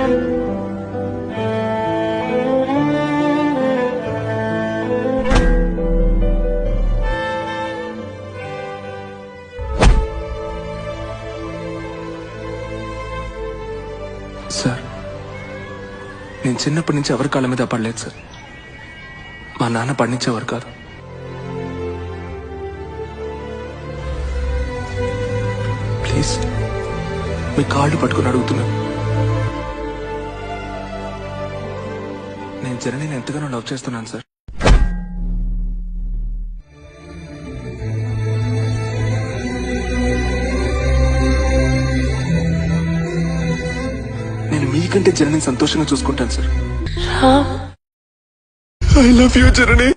Sir, నేను చిన్నప్పటి నుంచి ఎవరి కాళ్ళ మీద పడలేదు సార్. మా నాన్న పడినిచ్చేవారు కాదు. ప్లీజ్ మీ కాళ్ళు పట్టుకుని అడుగుతున్నా, నేను జననిని ఎంతగానో లవ్ చేస్తున్నాను సార్. నేను మీకంటే జనని సంతోషంగా చూసుకుంటాను sir. I love you Janani.